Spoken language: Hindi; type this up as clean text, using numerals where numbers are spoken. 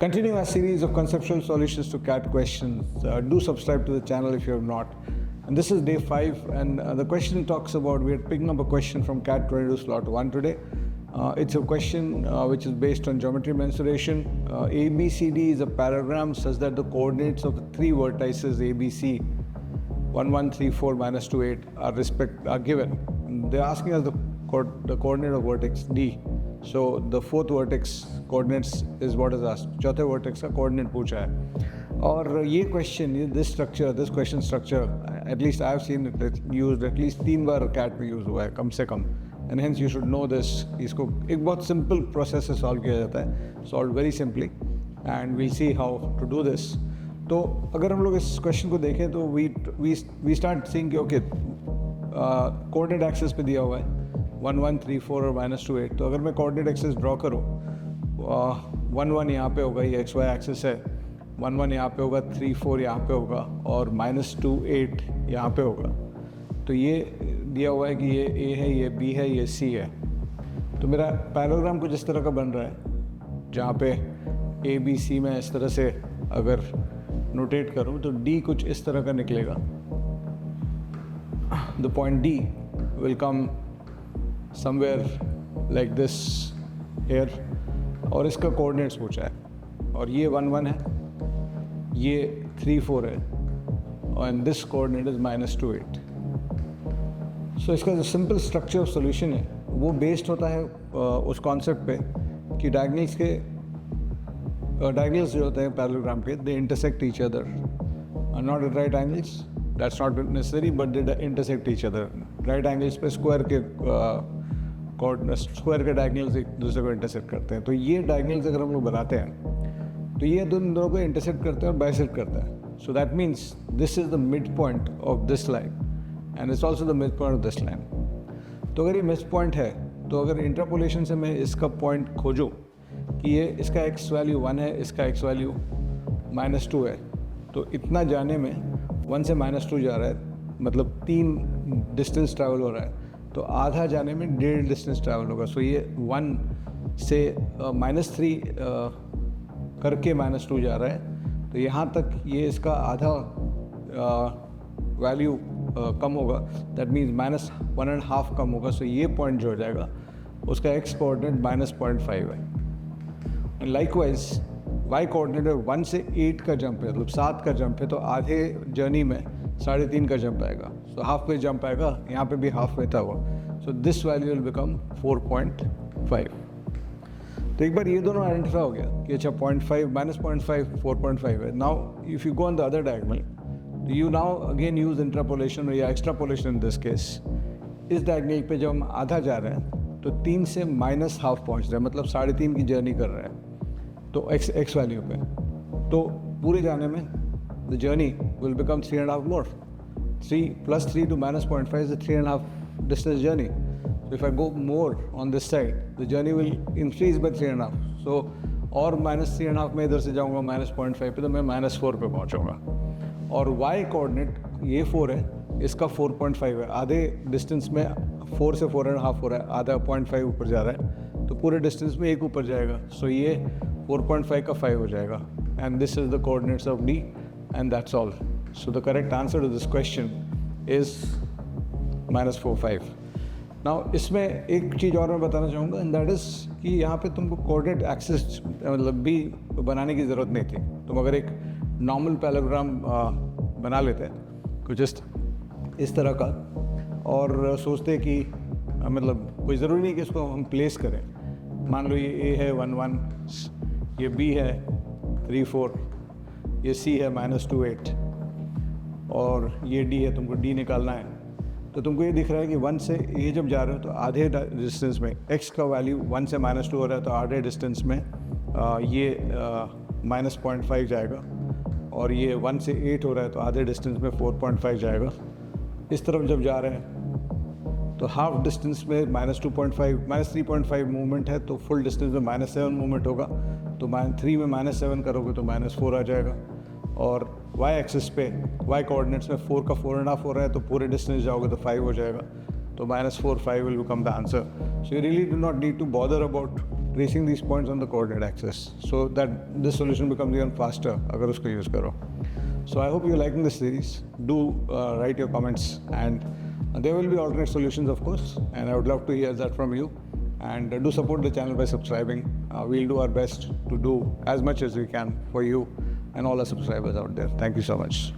Continuing our series of conceptual solutions to CAT questions, do subscribe to the channel if you have not. And this is day 5, and the question talks about, we are picking up a question from CAT 22 slot 1 today. It's a question which is based on geometry mensuration. ABCD is a parallelogram such that the coordinates of the 3 vertices ABC 1, 1, 3, 4, minus 2, 8 are given. They're asking us the coordinate of vertex D. So the 4th vertex coordinates is what is asked. चौथे vertex का coordinate पूछा है. और ये question, this question structure, at least I have seen it used at least 3 bar CAT में use हुआ है कम से कम. And hence you should know this. इसको एक बहुत simple process से solve किया जाता है. Solved very simply, and we'll see how to do this. तो अगर हम लोग इस question को देखें तो we start seeing कि okay, coordinate axis पे दिया हुआ है 1, 1, 3, 4 और minus 2, 8. तो अगर मैं coordinate axis draw करूँ, 1, 1 यहाँ पे होगा, ये XY axis है, 1, 1 यहाँ पे होगा, 3, 4 यहाँ पे होगा और minus 2, 8 यहाँ पे होगा. तो ये दिया हुआ है कि ये A है, ये B है, ये C है. तो मेरा पैराग्राम कुछ इस तरह का बन रहा है, जहाँ पे A, B, C में इस तरह से अगर नोटेट करूँ तो D कुछ इस तरह का निकलेगा. The point D will come somewhere like this here, और इसका कोऑर्डिनेट्स पूछा है, और ये 1, 1 है, ये 3, 4 है, और दिस कोऑर्डिनेट इज minus 2, 8. सो इसका जो सिंपल स्ट्रक्चर ऑफ सॉल्यूशन है वो बेस्ड होता है उस कॉन्सेप्ट पे कि डायगोनल्स जो होते हैं पैरेललोग्राम के, they intersect each other, not at right angles, that's not necessary, but they intersect each other. Right angles पे स्क्वायर के डायगोनल्स एक दूसरे को इंटरसेक्ट करते हैं. तो ये डायगोनल्स अगर हम लोग बनाते हैं तो ये दोनों को इंटरसेक्ट करते हैं और बाइसेक्ट करता है. So that means this is the mid point of this line and it's also the mid point of this line. तो अगर ये मिड पॉइंट है तो अगर इंटरपोलेशन से मैं इसका पॉइंट खोजूँ कि ये इसका x वैल्यू 1 है, इसका x वैल्यू -2 है, तो इतना जाने में 1 से -2 जा रहा है, मतलब 3 डिस्टेंस ट्रैवल हो रहा है, तो आधा जाने में 1.5 डिस्टेंस ट्रैवल होगा. सो ये 1 से -3 करके -2 जा रहा है, तो यहाँ तक ये इसका आधा वैल्यू कम होगा. दैट मीन्स -1.5 कम होगा. सो ये पॉइंट जो हो जाएगा उसका x कोऑर्डिनेट -0.5 है. एंड लाइकवाइज y कोऑर्डिनेट 1 से 8 का जंप है, मतलब 7 का जंप है, तो आधे जर्नी में 3.5 का जंप आएगा. सो हाफ पे जंप आएगा, यहाँ पे भी हाफ में था वो. So this value will become 4.5. तो एक बार ये दोनों आइडेंटिफाई हो गया कि अच्छा 0.5 -0.5 4.5 है. Now if you go on the other diagonal, you now again use interpolation या extrapolation in this case. इस डायगोनल पे जब हम आधा जा रहे हैं तो 3 से -1/2 पहुंच रहे हैं, मतलब 3.5 की जर्नी कर रहे हैं तो x वैल्यू पे. तो पूरे जाने में the journey will become 3.5 more. 3 + 3 to -0.5 is a 3.5 distance journey. So if I go more on this side, the journey will increase by 3.5. So और -3.5 में इधर से जाऊँगा -0.5 पे, तो मैं -4 पे पहुँचूँगा. और y कोऑर्डिनेट ये 4 है, इसका 4.5 है. आधे डिस्टेंस में 4 से 4.5 हो रहा है, आधा 0.5 ऊपर जा रहा है, तो पूरे डिस्टेंस में 1 ऊपर जाएगा. सो ये 4.5 का 5 हो जाएगा. And this is the coordinates of D, and that's all. So the correct answer to this question is -4, 5. Now इसमें एक चीज़ और मैं बताना चाहूँगा, एंड दैट इज़ कि यहाँ पे तुमको कोऑर्डिनेट एक्सिस मतलब भी बनाने की ज़रूरत नहीं थी. तुम अगर एक नॉर्मल पैरेललोग्राम बना लेते हैं कुछ इस तरह का, और सोचते कि मतलब कोई ज़रूरी नहीं कि इसको हम प्लेस करें. मान लो ये A है 1, 1, ये B है 3, 4, ये C है -2, 8, और ये D है, तुमको D निकालना है. तो तुमको ये दिख रहा है कि 1 से A जब जा रहे हो तो आधे डिस्टेंस में x का वैल्यू 1 से -2 हो रहा है, तो आधे डिस्टेंस में ये -0.5 जाएगा, और ये 1 से 8 हो रहा है तो आधे डिस्टेंस में 4.5 जाएगा. इस तरफ जब जा रहे हैं तो हाफ डिस्टेंस में -3.5 मूवमेंट है, तो फुल डिस्टेंस में -7 मूवमेंट होगा. तो 3 में -7 करोगे तो -4 आ जाएगा. और y एक्सिस पे y कोऑर्डिनेट्स में 4 का 4.5 हो रहा है, तो पूरे डिस्टेंस जाओगे तो 5 हो जाएगा. तो -4, 5 will become the answer. So you really do not need to bother about tracing these points on the coordinate axis, so that this solution becomes even faster agar usko use karo. So I hope you're liking this series. Do write your comments, and there will be alternate solutions, of course, and I would love to hear that from you. And do support the channel by subscribing. We'll do our best to do as much as we can for you and all our subscribers out there. Thank you so much.